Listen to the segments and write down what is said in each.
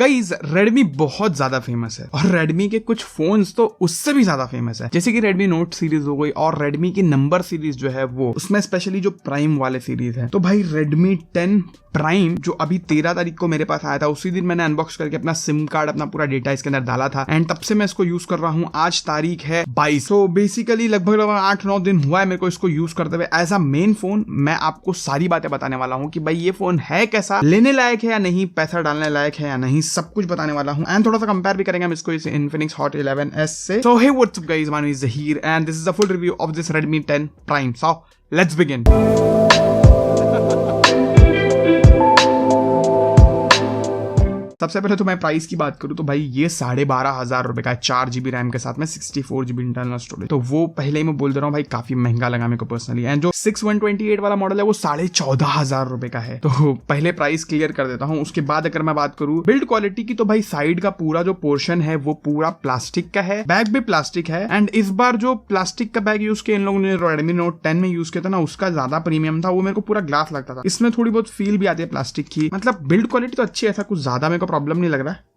Guys Redmi बहुत ज्यादा famous है और Redmi के कुछ फोन्स तो उससे भी ज्यादा फेमस है, जैसे कि Redmi Note सीरीज हो गई और Redmi की नंबर सीरीज जो है वो, उसमें स्पेशली जो प्राइम वाले सीरीज है। तो भाई Redmi 10 प्राइम जो अभी 13 तारीख को मेरे पास आया था, उसी दिन मैंने अनबॉक्स करके अपना सिम कार्ड, अपना पूरा डेटा इसके अंदर डाला था एंड तब से मैं इसको यूज कर रहा हूँ। आज तारीख है 22, तो बेसिकली लगभग 8-9 दिन हुआ है मेरे को इसको यूज करते हुए एज अ मेन फोन। मैं आपको सारी बातें बताने वाला हूँ कि भाई ये फोन है कैसा, लेने लायक है या नहीं, पैसा डालने लायक है या नहीं, सब कुछ बताने वाला हूँ एंड थोड़ा सा कंपेयर भी करेंगे हम इसको इस Infinix Hot 11s से। So hey, what's up guys, my name is Zahir and this is a full review of this Redmi 10 Prime. So let's begin. सबसे पहले तो मैं प्राइस की बात करूं तो भाई ये 12,500 रुपए का है, 4GB रैम के साथ में 64GB इंटरनल स्टोरेज। तो वो पहले ही मैं बोल दे रहा हूँ भाई काफी महंगा लगा मेरे को पर्सनली। एंड जो 6128 वाला मॉडल है वो 14,500 रुपए का है। तो पहले प्राइस क्लियर कर देता हूँ। उसके बाद अगर मैं बात करूँ बिल्ड क्वालिटी की तो भाई साइड का पूरा जो पोर्शन है वो पूरा प्लास्टिक का है, बैग भी प्लास्टिक है एंड इस बार जो प्लास्टिक का बैग यूज किया इन लोगों ने Redmi Note 10 में यूज किया था ना, उसका ज्यादा प्रीमियम था, वो मेरे को पूरा ग्लास लगता था। इसमें थोड़ी बहुत फील भी आती है प्लास्टिक की, मतलब बिल्ड क्वालिटी तो अच्छी है, ऐसा कुछ ज्यादा मेरे को प्रॉब्लम नहीं लग रहा है।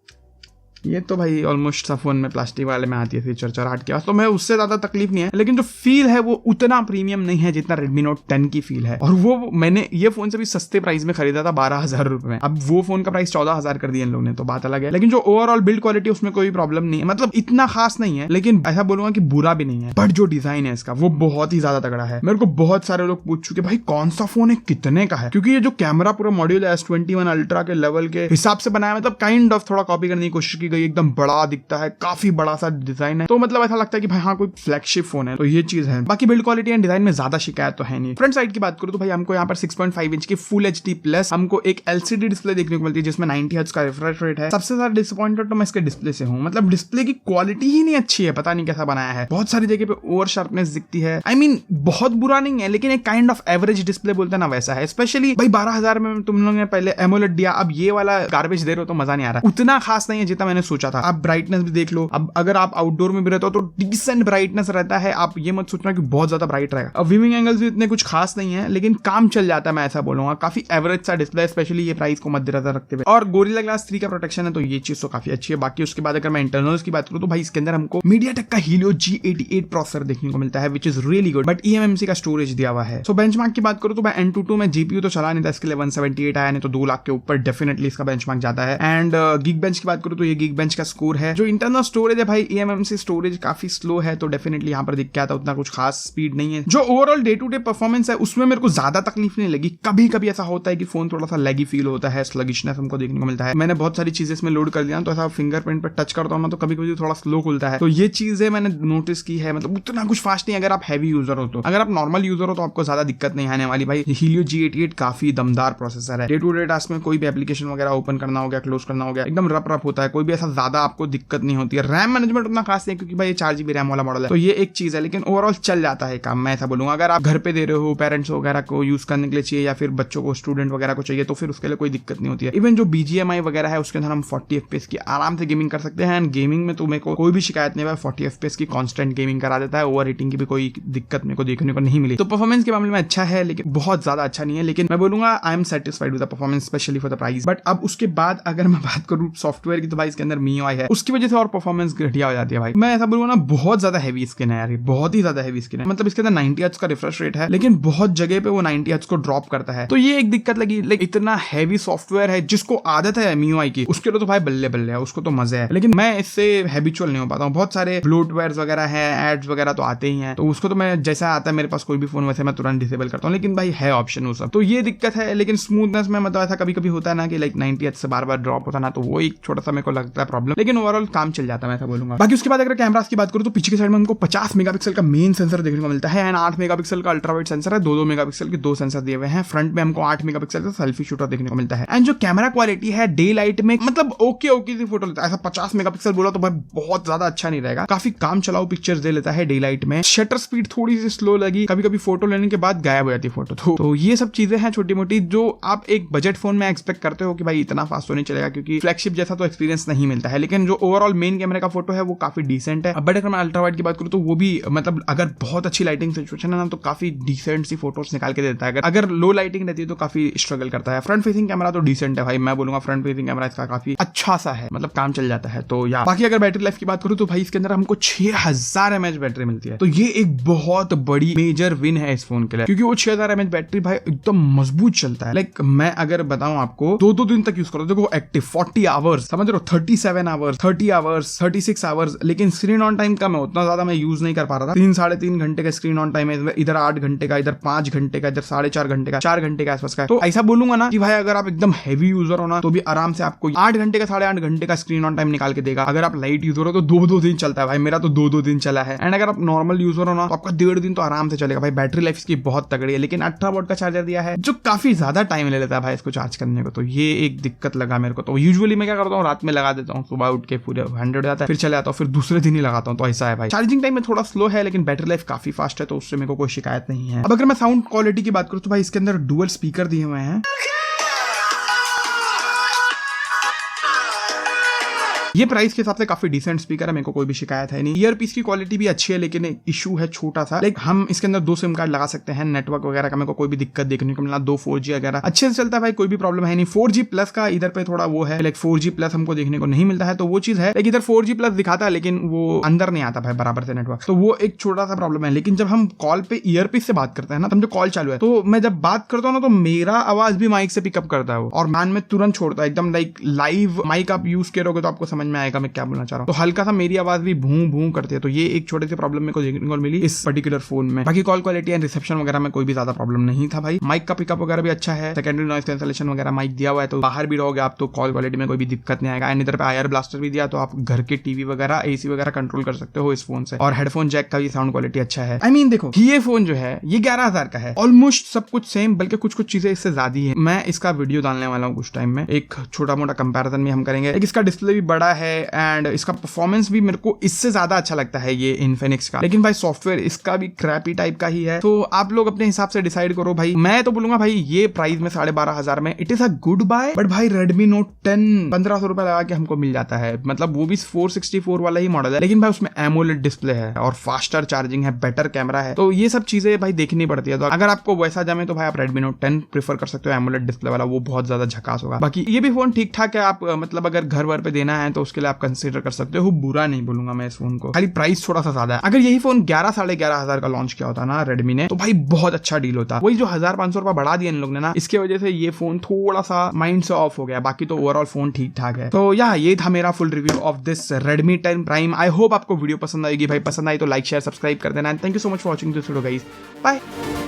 ये तो भाई ऑलमोस्ट सब फोन में प्लास्टिक वाले में आती है फीचर चरचराहट के, तो मैं उससे ज्यादा तकलीफ नहीं है, लेकिन जो फील है वो उतना प्रीमियम नहीं है जितना Redmi Note 10 की फील है। और वो मैंने ये फोन से भी सस्ते प्राइस में खरीदा था 12,000 रुपए में, अब वो फोन का प्राइस 14,000 कर दिया इन लोगों ने, तो बात अलग है। लेकिन जो ओवरऑल बिल्ड क्वालिटी उसमें कोई प्रॉब्लम नहीं है, मतलब इतना खास नहीं है, लेकिन ऐसा बोलूंगा कि बुरा भी नहीं है। बट जो डिजाइन है इसका वो बहुत ही ज्यादा तगड़ा है। मेरे को बहुत सारे लोग पूछ चुके भाई कौन सा फोन है, कितने का है, क्योंकि ये जो कैमरा पूरा मॉड्यूल है S21 अल्ट्रा के लेवल के हिसाब से बनाया, मतलब काइंड ऑफ थोड़ा कॉपी करने की कोशिश की गई, एकदम बड़ा दिखता है, काफी बड़ा सा डिजाइन है, तो मतलब ऐसा लगता है कि भाई हाँ कोई फ्लैगशिप फोन है, तो ये चीज है। बाकी बिल्ड क्वालिटी एंड डिजाइन में ज्यादा शिकायत तो है नहीं। फ्रंट साइड की बात करूं तो भाई हमको यहाँ पर 6.5 इंच की फुल HD प्लस हमको एक LCD डिस्प्ले देखने को मिलती है जिसमें 90 हर्ट्ज का रिफ्रेश रेट है। सबसे ज्यादा डिसअपॉइंटेड तो मैं इसके डिस्प्ले से हूँ, मतलब डिस्प्ले की क्वालिटी ही नहीं अच्छी है, पता नहीं कैसा बनाया है, बहुत सारी जगह पे ओवर शार्पनेस दिखती है। I mean, बहुत बुरा नहीं है, लेकिन एक काइंड ऑफ एवरेज डिस्प्ले बोलते हैं ना वैसा है। स्पेशली भाई 12,000 में तुम लोगों ने पहले एमोलेड दिया, अब ये वाला गार्बेज दे रहे हो तो मजा नहीं आ रहा, उतना खास नहीं है जितना मैंने सोचा था। आप ब्राइटनेस भी देख लो, अब अगर आप आउटडोर में भी रहते हो तो डिसेंट ब्राइटनेस रहता है, आप ये मत सोचना कि बहुत ज्यादा ब्राइट रहेगा। अब व्यूइंग एंगल्स भी इतने कुछ खास नहीं है, लेकिन काम चल जाता है, मैं ऐसा बोलूंगा। काफी एवरेज सा डिस्प्ले, स्पेशली ये प्राइस को मद्देनजर रखते हुए, और गोरिल्ला ग्लास 3 का प्रोटेक्शन है, तो ये चीज तो काफी अच्छी है। बाकी उसके बाद अगर मैं इंटरनल्स की बात करूं तो भाई इसके अंदर हमको MediaTek का Helio G88 प्रोसेसर देखने को मिलता है, which is really good, but eMMC का स्टोरेज दिया हुआ है। सो बेंचमार्क की बात करूं तो भाई N22 में GPU तो चला नहीं था, इसके लिए 178 आया, नहीं तो 2 लाख के ऊपर डेफिनेटली इसका बेंचमार्क जाता है। एंड Geekbench की बात करूं तो ये Geekbench का स्कोर है। जो इंटरनल स्टोरेज है भाई eMMC स्टोरेज काफी स्लो है, तो डेफिनेटली यहाँ पर दिख के आता, उतना कुछ खास स्पीड नहीं है। जो overall day to day performance है उसमें मेरे को ज्यादा तकलीफ नहीं लगी। कभी कभी ऐसा होता है कि फोन थोड़ा सा लैगी फील होता है, स्लगिशनेस हमको देखने को मिलता है। मैंने बहुत सारी चीजें इसमें लोड कर दिया, तो ऐसा फिंगरप्रिंट पर टच करता हूं ना तो कभी कभी थोड़ा स्लो खुलता है, तो ये चीजें मैंने नोटिस की है। मतलब उतना कुछ फास्ट नहीं अगर आप हैवी यूजर हो, तो अगर आप नॉर्मल यूजर हो तो आपको ज्यादा दिक्कत नहीं आने वाली। भाई Helio G88 काफी दमदार प्रोसेसर है, डे टू डे टास्क में कोई भी एप्लीकेशन वगैरह ओपन करना हो गया, क्लोज करना हो गया, एकदम रफ होता है, कोई भी ऐसा ज्यादा आपको दिक्कत नहीं होती है। रैम मैनेजमेंट उतना खास नहीं, क्योंकि भाई ये 4GB रैम वाला मॉडल है, तो ये एक चीज है, लेकिन ओवरऑल चल जाता है काम, मैं ऐसा बोलूंगा। अगर आप घर पे दे रहे हो, पेरेंट्स वगैरह को यूज करने के लिए चाहिए या फिर बच्चों को, स्टूडेंट वगैरह को चाहिए, तो फिर उसके लिए कोई दिक्कत नहीं होती है। इवन जो BGMI वगैरह है उसके अंदर हम 40 FPS की आराम से गेमिंग कर सकते हैं। एंड गेमिंग में तो मेरे को कोई भी शिकायत नहीं है, 40 FPS की कांस्टेंट गेमिंग करा देता है, ओवर हीटिंग की भी कोई दिक्कत मेरे को देखने को नहीं मिली। तो परफॉर्मेंस के मामले में अच्छा है, लेकिन बहुत ज्यादा अच्छा नहीं है, लेकिन मैं बोलूंगा I am satisfied with the performance, specially for the price. But अब उसके बाद अगर मैं बात करूं सॉफ्टवेयर की, तो भाई इसके अंदर MIUI है, उसकी वजह से और परफॉर्मेंस घटिया हो जाती है। भाई मैं ऐसा बोलूंगा ना, बहुत ज्यादा हैवी स्किन है यार, बहुत ही ज्यादा हैवी स्किन है। मतलब इसके अंदर 90 हर्ट्ज का रिफ्रेश रेट है, लेकिन बहुत जगह पे वो 90 हर्ट्ज को ड्रॉप करता है, तो ये एक दिक्कत लगी। लेकिन इतना हैवी सॉफ्टवेयर है, जिसको आदत है MIUI की, उसके लिए तो भाई बल्ले बल्ले है, उसको तो मजा है, लेकिन मैं इससे हैबिचुअल नहीं हो पाता हूँ। बहुत सारे ब्लोटवेयर वगैरह है, एड्स वगैरह तो आते ही हैं, तो उसको तो मैं जैसा आता है मेरे पास कोई भी फोन वैसे मैं तुरंत डिसेबल करता हूँ, लेकिन भाई है ऑप्शन वो सब, तो ये दिक्कत है। लेकिन स्मूथनेस में मतलब ऐसा कभी कभी होता है ना कि लाइक 90 हर्ट्ज से बार बार ड्रॉप होता ना, तो वो एक छोटा सा मेरे को लगता है प्रॉब्लम, लेकिन ओवरऑल काम चल जाता है, मैं ऐसा बोलूंगा। बाकी उसके बाद अगर कैमरास की बात करूं तो पीछे की साइड में हमको 50 मेगापिक्सल का मेन सेंसर देखने को मिलता है एंड 8 मेगापिक्सल का अल्ट्रावाइड सेंसर है, 2 मेगापिक्सल के 2 सेंसर दिए हुए हैं। फ्रंट में हमको 8 मेगापिक्सल का सेल्फी शूटर देखने को मिलता है एंड जो कैमरा क्वालिटी है डे लाइट में मतलब ओके सी फोटो लेता है। ऐसा 50 मेगापिक्सल बोला तो भाई बहुत ज्यादा अच्छा नहीं रहेगा, काफी काम चलाओ पिक्चर्स दे लेता है डे लाइट में। शटर स्पीड थोड़ी सी स्लो लगी, कभी कभी फोटो लेने के बाद गायब हो जाती है फोटो, तो ये सब चीजें हैं छोटी मोटी जो आप एक बजट फोन में एक्सपेक्ट करते हो कि भाई इतना फास्ट तो नहीं चलेगा, क्योंकि फ्लैगशिप जैसा तो एक्सपीरियंस नहीं नहीं मिलता है। लेकिन जो ओवरऑल मेन कैमरे का फोटो है वो काफी डिसेंट है। बट अगर मैं अल्ट्रा वाइड की बात करूँ तो वो भी मतलब अगर बहुत अच्छी लाइटिंग सिचुएशन है ना तो काफी डिसेंट सी फोटोज निकाल के देता है। अगर लो लाइटिंग रहती है तो काफी स्ट्रगल करता है। फ्रंट फेसिंग कैमरा तो डिसेंट है भाई, मैं बोलूंगा फ्रंट फेसिंग कैमरा इसका काफी अच्छा सा है, मतलब काम चल जाता है। तो या बाकी अगर बैटरी लाइफ की बात करूँ तो भाई इसके अंदर हमको 6000 mAh बैटरी मिलती है। तो ये एक बहुत बड़ी मेजर विन है इस फोन के लिए, क्योंकि वो 6000 mAh बैटरी भाई एकदम मजबूत चलता है। लाइक मैं अगर बताऊं आपको 2-2 दिन तक यूज करो, देखो एक्टिव 40 आवर्स, समझ रहे हो, 37 आवर्स, 30 आवर्स, 36 आवर्स। लेकिन स्क्रीन ऑन टाइम कम है, उतना ज्यादा मैं यूज नहीं कर पा रहा था। 3-3.5 घंटे का स्क्रीन ऑन टाइम है, इधर 8 घंटे का, इधर 5 घंटे का, इधर 4.5 घंटे का, 4 घंटे के आसपास का है। तो ऐसा बोलूंगा ना कि भाई अगर आप एकदम हैवी यूजर हो ना तो भी आराम से आपको 8 घंटे का 8.5 घंटे का स्क्रीन ऑन टाइम निकाल के देगा। अगर आप लाइट यूजर हो तो 2-2 दिन चलता है भाई, मेरा तो 2-2 दिन चला है। एंड अगर आप नॉर्मल यूजर हो ना तो आपका 1.5 दिन तो आराम से चलेगा भाई। बैटरी लाइफ इसकी बहुत तगड़ी है, लेकिन 18 वोल्ट का चार्जर दिया है जो काफी ज्यादा टाइम ले लेता है भाई इसको चार्ज करने को। तो ये एक दिक्कत लगा मेरे को। तो यूजुअली मैं क्या करता हूँ, रात में लगा देता हूँ, सुबह उठ के पूरे 100 जाता है, फिर चले आता हूँ, फिर दूसरे दिन ही लगाता हूँ। तो ऐसा है भाई। चार्जिंग टाइम में थोड़ा स्लो है लेकिन बैटरी लाइफ काफी फास्ट है, तो उससे मेरे को कोई शिकायत नहीं है। अब अगर मैं साउंड क्वालिटी की बात करूँ तो भाई इसके अंदर डुअल स्पीकर दिए हुए हैं। ये प्राइस के हिसाब से काफी डिसेंट स्पीकर है, मेरे को कोई भी शिकायत है नहीं। ईयर पीस की क्वालिटी भी अच्छी है, लेकिन एक इशू है छोटा सा, लाइक हम इसके अंदर 2 सिम कार्ड लगा सकते हैं। नेटवर्क वगैरह का मेरे को कोई भी दिक्कत देखने को मिला, 2 4G वगैरह अच्छे से चलता है भाई, कोई भी प्रॉब्लम है नहीं। 4G प्लस का इधर पे थोड़ा वो है, लाइक 4G प्लस हमको देखने को नहीं मिलता है, तो वो चीज है। लेकिन इधर 4G प्लस दिखाता है लेकिन वो अंदर नहीं आता भाई बराबर से नेटवर्क, तो वो एक छोटा सा प्रॉब्लम है। लेकिन जब हम कॉल पे ईयर पीस से बात करते हैं ना, समझो कॉल चालू है, तो मैं जब बात करता हूँ ना तो मेरा आवाज भी माइक से पिकअप करता है वो, और मैन में तुरंत छोड़ता है एकदम। लाइक लाइव माइक आप यूज करोगे तो आपको समझ में आएगा मैं क्या चाह रहा हूं। तो हल्का सा मेरी आवाज भी भूं भूं करती है, तो ये एक छोटे से प्रॉब्लम मेरे को देखने को मिली इस पर्टिकुलर फोन में। बाकी कॉल क्वालिटी एंड रिसेप्शन वगैरह में कोई भी ज्यादा प्रॉब्लम नहीं था भाई। माइक का पिकअप वगैरह भी अच्छा है, सेकेंडरी नॉइज कैंसलेशन वगैरह माइक दिया हुआ है, तो बाहर भी रहोगे आप तो कॉल क्वालिटी में कोई भी दिक्कत नहीं आएगा। एंड इधर पे आयर ब्लास्टर भी दिया, तो आप घर के टीवी वगैरह एसी वगैरह कंट्रोल कर सकते हो इस फोन से। और हेडफोन जैक का भी साउंड क्वालिटी अच्छा है। आई मीन देखो ये फोन जो है ये 11,000 का है, ऑलमोस्ट सब कुछ सेम, बल्कि कुछ कुछ चीजें इससे ज्यादा है। मैं इसका वीडियो डालने वाला हूँ कुछ टाइम में, एक छोटा मोटा कंपैरिजन भी हम करेंगे। इसका डिस्प्ले भी बड़ा है एंड इसका परफॉर्मेंस भी मेरे को इससे ज्यादा अच्छा लगता है ये इन्फिनिक्स का। लेकिन भाई सॉफ्टवेयर इसका भी क्रैपी टाइप का ही है, तो आप लोग अपने हिसाब से डिसाइड करो भाई। मैं तो बोलूंगा भाई ये प्राइस में 12,500 में it is a good buy. But भाई Redmi Note 10 1500 रुपए लगा के हमको मिल जाता है, मतलब वो भी 464 वाला ही मॉडल है, लेकिन भाई उसमें एमोलेड डिस्प्ले है और फास्टर चार्जिंग है, बेटर कैमरा है, तो ये सब चीजें भाई देखनी पड़ती है। तो अगर आपको वैसा जमे तो भाई आप Redmi Note 10 प्रेफर कर सकते हो, एमोलेड डिस्प्ले वाला, वो बहुत ज्यादा झकास होगा। बाकी ये भी फोन ठीक ठाक है, आप मतलब अगर घर वर पे देना है तो उसके लिए आप कंसिडर कर सकते हो, बुरा नहीं बोलूंगा मैं इस फोन को, खाली प्राइस थोड़ा सा ज्यादा है। अगर यही फोन 11-11,500 का लॉन्च किया होता ना रेडमी ने, तो भाई बहुत अच्छा डील होता। वही जो 1,500 रुपए बढ़ा दिया इन लोग ने ना, इसके वजह से ये फोन थोड़ा सा माइंड से ऑफ हो गया। बाकी तो ओवरऑल फोन ठीक ठाक है। तो ये था मेरा full review of this Redmi 10 Prime। I hope आपको वीडियो पसंद आएगी भाई, पसंद आई तो लाइक शेयर सब्सक्राइब कर देना। Thank you so much for watching this video guys, bye.